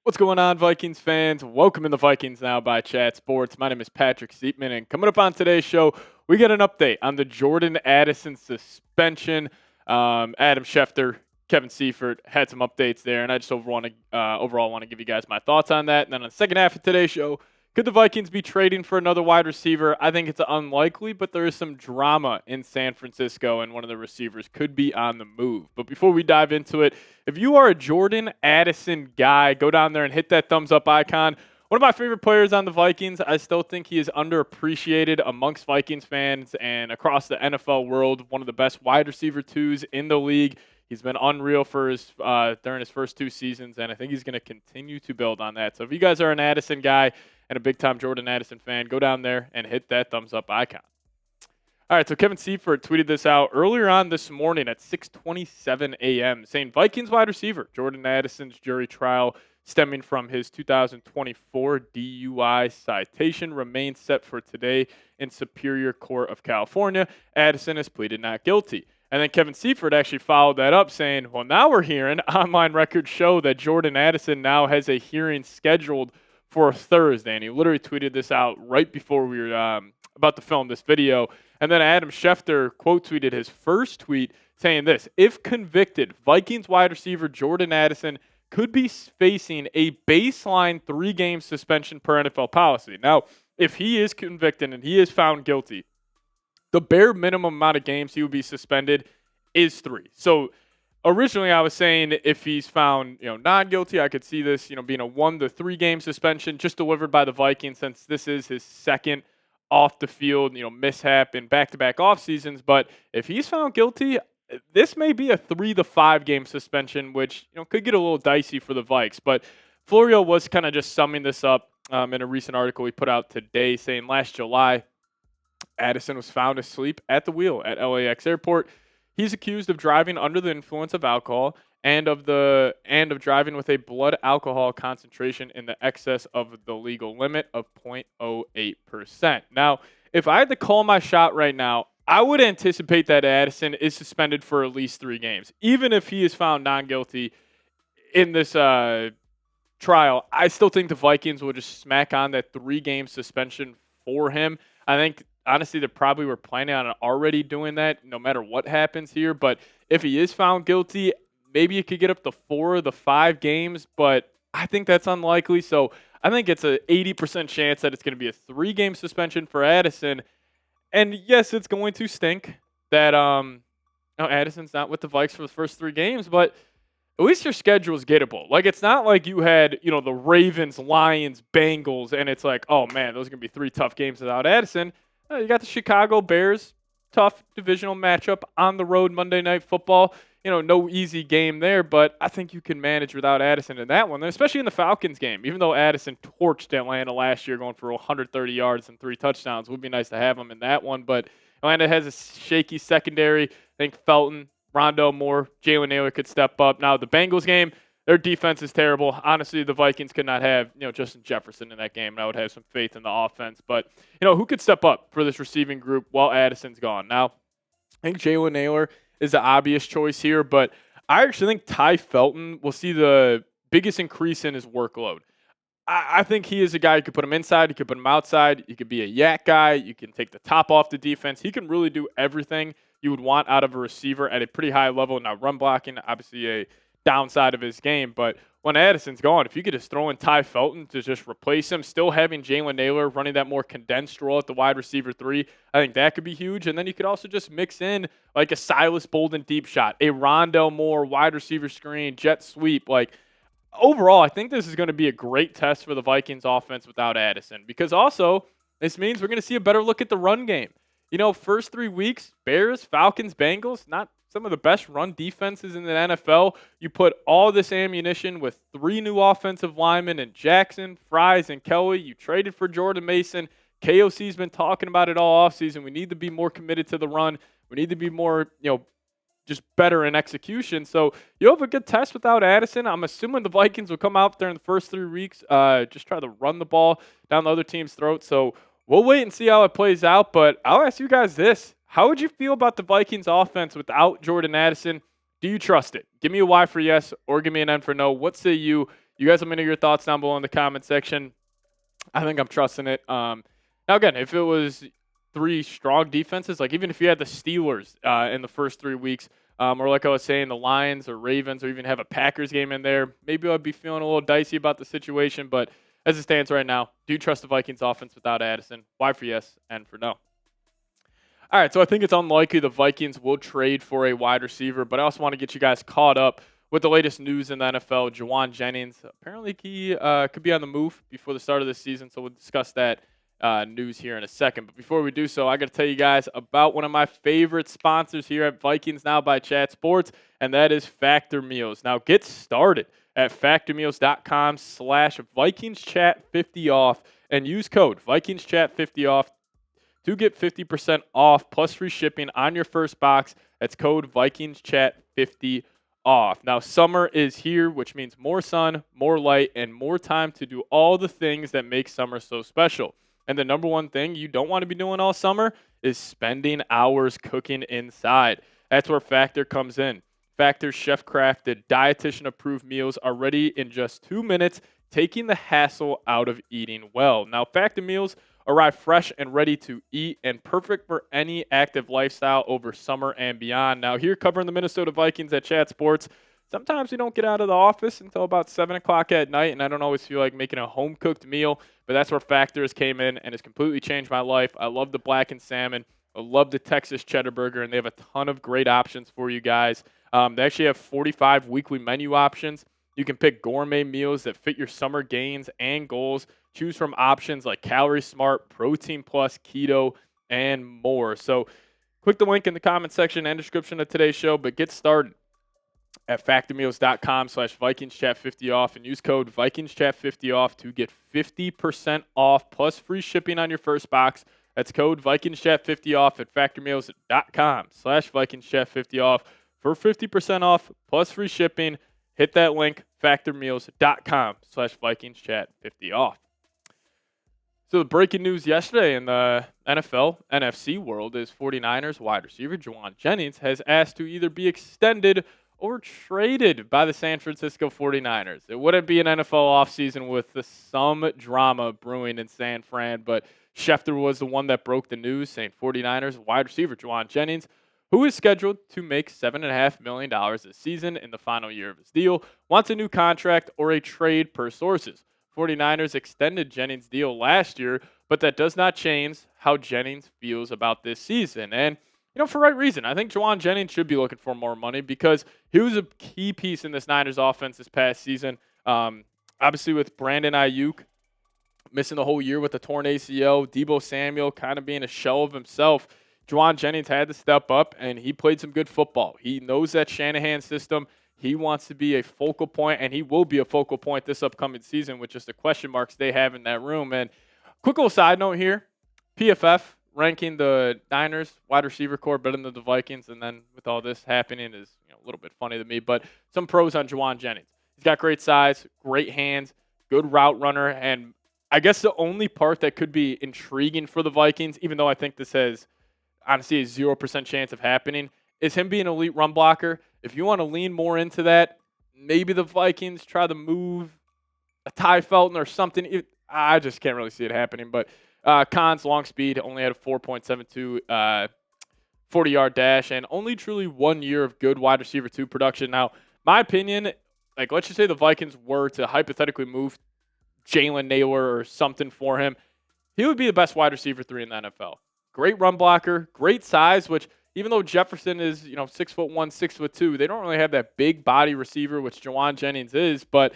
What's going on, Vikings fans? Welcome in the Vikings Now by Chat Sports. My name is Patrick Siepman, and coming up on today's show, we get an update on the Jordan Addison suspension. Adam Schefter, Kevin Seifert had some updates there, and I just overall want to give you guys my thoughts on that. And then on the second half of today's show, could the Vikings be trading for another wide receiver? I think it's unlikely, but there is some drama in San Francisco, and one of the receivers could be on the move. But before we dive into it, if you are a Jordan Addison guy, go down there and hit that thumbs up icon. One of my favorite players on the Vikings. I still think he is underappreciated amongst Vikings fans and across the NFL world. One of the best wide receiver twos in the league. He's been unreal for his during his first two seasons, and I think he's going to continue to build on that. So if you guys are an Addison guy and a big-time Jordan Addison fan, go down there and hit that thumbs up icon. All right, so Kevin Seifert tweeted this out earlier on this morning at 6:27 a.m., saying Vikings wide receiver Jordan Addison's jury trial stemming from his 2024 DUI citation remains set for today in Superior Court of California. Addison has pleaded not guilty. And then Kevin Seifert actually followed that up saying, well, now we're hearing online records show that Jordan Addison now has a hearing scheduled for Thursday. And he literally tweeted this out right before we were about to film this video. And then Adam Schefter quote tweeted his first tweet saying this: if convicted, Vikings wide receiver Jordan Addison could be facing a baseline 3-game suspension per NFL policy. Now, if he is convicted and he is found guilty, the bare minimum amount of games he would be suspended is 3. So originally I was saying if he's found, not guilty, I could see this, being a 1 to 3 game suspension just delivered by the Vikings, since this is his second off the field, mishap in back-to-back off seasons. But if he's found guilty, this may be a 3 to 5 game suspension, which, could get a little dicey for the Vikes. But Florio was kind of just summing this up in a recent article he put out today, saying last July, Addison was found asleep at the wheel at LAX airport. He's accused of driving under the influence of alcohol and of driving with a blood alcohol concentration in the excess of the legal limit of 0.08%. Now, if I had to call my shot right now, I would anticipate that Addison is suspended for at least 3 games. Even if he is found non-guilty in this trial, I still think the Vikings will just smack on that 3-game suspension for him. I think, honestly, they probably were planning on already doing that no matter what happens here. But if he is found guilty, maybe it could get up to 4 of the 5 games, but I think that's unlikely. So I think it's an 80% chance that it's going to be a 3-game suspension for Addison. And yes, it's going to stink that Addison's not with the Vikes for the first 3 games, but at least your schedule is gettable. Like, it's not like you had, the Ravens, Lions, Bengals, and it's like, oh man, those are going to be 3 tough games without Addison. You got the Chicago Bears, tough divisional matchup on the road Monday Night Football. No easy game there, but I think you can manage without Addison in that one, especially in the Falcons game. Even though Addison torched Atlanta last year going for 130 yards and 3 touchdowns, it would be nice to have him in that one. But Atlanta has a shaky secondary. I think Felton, Rondo Moore, Jalen Naylor could step up. Now, the Bengals game, their defense is terrible. Honestly, the Vikings could not have, Justin Jefferson in that game, and I would have some faith in the offense. But, who could step up for this receiving group while Addison's gone? Now, I think Jalen Naylor is the obvious choice here, but I actually think Ty Felton will see the biggest increase in his workload. I think he is a guy, you could put him inside, you could put him outside, you could be a yak guy, you can take the top off the defense. He can really do everything you would want out of a receiver at a pretty high level. Now, run blocking, obviously a downside of his game, but when Addison's gone, if you could just throw in Ty Felton to just replace him, still having Jalen Naylor running that more condensed role at the wide receiver 3, I think that could be huge. And then you could also just mix in like a Silas Bolden deep shot, a Rondell Moore wide receiver screen, jet sweep. Like, overall, I think this is going to be a great test for the Vikings offense without Addison, because also this means we're going to see a better look at the run game. First 3 weeks, Bears, Falcons, Bengals, not some of the best run defenses in the NFL. You put all this ammunition with 3 new offensive linemen in Jackson, Fries, and Kelly. You traded for Jordan Mason. KOC's been talking about it all offseason. We need to be more committed to the run. We need to be more, just better in execution. So you have a good test without Addison. I'm assuming the Vikings will come out there in the first 3 weeks, just try to run the ball down the other team's throat. So we'll wait and see how it plays out. But I'll ask you guys this. How would you feel about the Vikings offense without Jordan Addison? Do you trust it? Give me a Y for yes or give me an N for no. What say you? You guys let me know your thoughts down below in the comment section. I think I'm trusting it. Now, again, if it was three strong defenses, like even if you had the Steelers in the first 3 weeks, or like I was saying, the Lions or Ravens, or even have a Packers game in there, maybe I'd be feeling a little dicey about the situation. But as it stands right now, do you trust the Vikings offense without Addison? Why for yes and for no? All right, so I think it's unlikely the Vikings will trade for a wide receiver, but I also want to get you guys caught up with the latest news in the NFL. Jauan Jennings, apparently he could be on the move before the start of the season, so we'll discuss that news here in a second. But before we do so, I got to tell you guys about one of my favorite sponsors here at Vikings Now by Chat Sports, and that is Factor Meals. Now get started at factormeals.com/VikingsChat50off and use code VikingsChat50off to get 50% off plus free shipping on your first box. That's code VikingsChat50 off. Now, summer is here, which means more sun, more light, and more time to do all the things that make summer so special. And the number one thing you don't want to be doing all summer is spending hours cooking inside. That's where Factor comes in. Factor's chef-crafted, dietitian-approved meals are ready in just 2 minutes, taking the hassle out of eating well. Now, Factor meals arrive fresh and ready to eat and perfect for any active lifestyle over summer and beyond. Now, here covering the Minnesota Vikings at Chat Sports, sometimes we don't get out of the office until about 7 o'clock at night, and I don't always feel like making a home-cooked meal, but that's where Factors came in and has completely changed my life. I love the blackened salmon. I love the Texas cheddar burger, and they have a ton of great options for you guys. They actually have 45 weekly menu options. You can pick gourmet meals that fit your summer gains and goals. Choose from options like Calorie Smart, Protein Plus, Keto, and more. So click the link in the comment section and description of today's show, but get started at factormeals.com/VikingsChat50off and use code VikingsChat50off to get 50% off plus free shipping on your first box. That's code VikingsChat50off at factormeals.com/VikingsChat50off for 50% off plus free shipping. Hit that link, factormeals.com/VikingsChat50off. So the breaking news yesterday in the NFL, NFC world is 49ers wide receiver Juan Jennings has asked to either be extended or traded by the San Francisco 49ers. It wouldn't be an NFL offseason with some drama brewing in San Fran, but Schefter was the one that broke the news saying 49ers wide receiver Jauan Jennings, who is scheduled to make $7.5 million this season in the final year of his deal, wants a new contract or a trade per sources. 49ers extended Jennings' deal last year, but that does not change how Jennings feels about this season. And, for right reason. I think Jauan Jennings should be looking for more money because he was a key piece in this Niners offense this past season. Obviously, with Brandon Ayuk missing the whole year with a torn ACL, Deebo Samuel kind of being a shell of himself, Jauan Jennings had to step up, and he played some good football. He knows that Shanahan system. He wants to be a focal point, and he will be a focal point this upcoming season with just the question marks they have in that room. And quick little side note here, PFF ranking the Niners wide receiver core better than the Vikings, and then with all this happening is a little bit funny to me, but some pros on Jauan Jennings. He's got great size, great hands, good route runner, and I guess the only part that could be intriguing for the Vikings, even though I think this has honestly a 0% chance of happening, is him being an elite run blocker. If you want to lean more into that, maybe the Vikings try to move a Ty Felton or something. I just can't really see it happening. But Khan's long speed only had a 4.72 40-yard dash and only truly 1 year of good wide receiver 2 production. Now, my opinion, let's just say the Vikings were to hypothetically move Jalen Naylor or something for him, he would be the best wide receiver 3 in the NFL. Great run blocker, great size, which even though Jefferson is, 6'1", 6'2", they don't really have that big body receiver, which Jauan Jennings is, but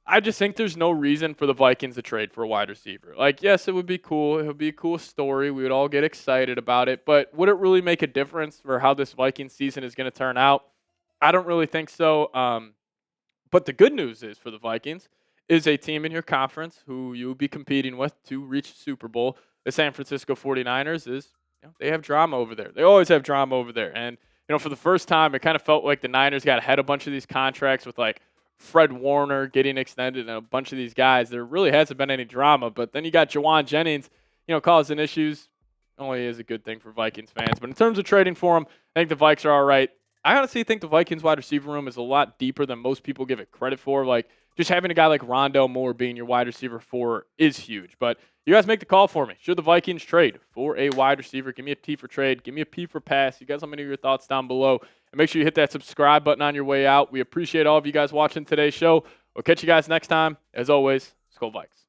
I just think there's no reason for the Vikings to trade for a wide receiver. Yes, it would be cool. It would be a cool story. We would all get excited about it, but would it really make a difference for how this Vikings season is going to turn out? I don't really think so. But the good news is for the Vikings is a team in your conference who you'll be competing with to reach the Super Bowl. The San Francisco 49ers is, they have drama over there. They always have drama over there. And, for the first time, it kind of felt like the Niners got ahead of a bunch of these contracts with, Fred Warner getting extended and a bunch of these guys. There really hasn't been any drama. But then you got Jauan Jennings, causing issues. Only is a good thing for Vikings fans. But in terms of trading for him, I think the Vikes are all right. I honestly think the Vikings wide receiver room is a lot deeper than most people give it credit for. just having a guy like Rondale Moore being your wide receiver 4 is huge. But you guys make the call for me. Should the Vikings trade for a wide receiver? Give me a T for trade. Give me a P for pass. You guys let me know your thoughts down below. And make sure you hit that subscribe button on your way out. We appreciate all of you guys watching today's show. We'll catch you guys next time. As always, Skol Vikes.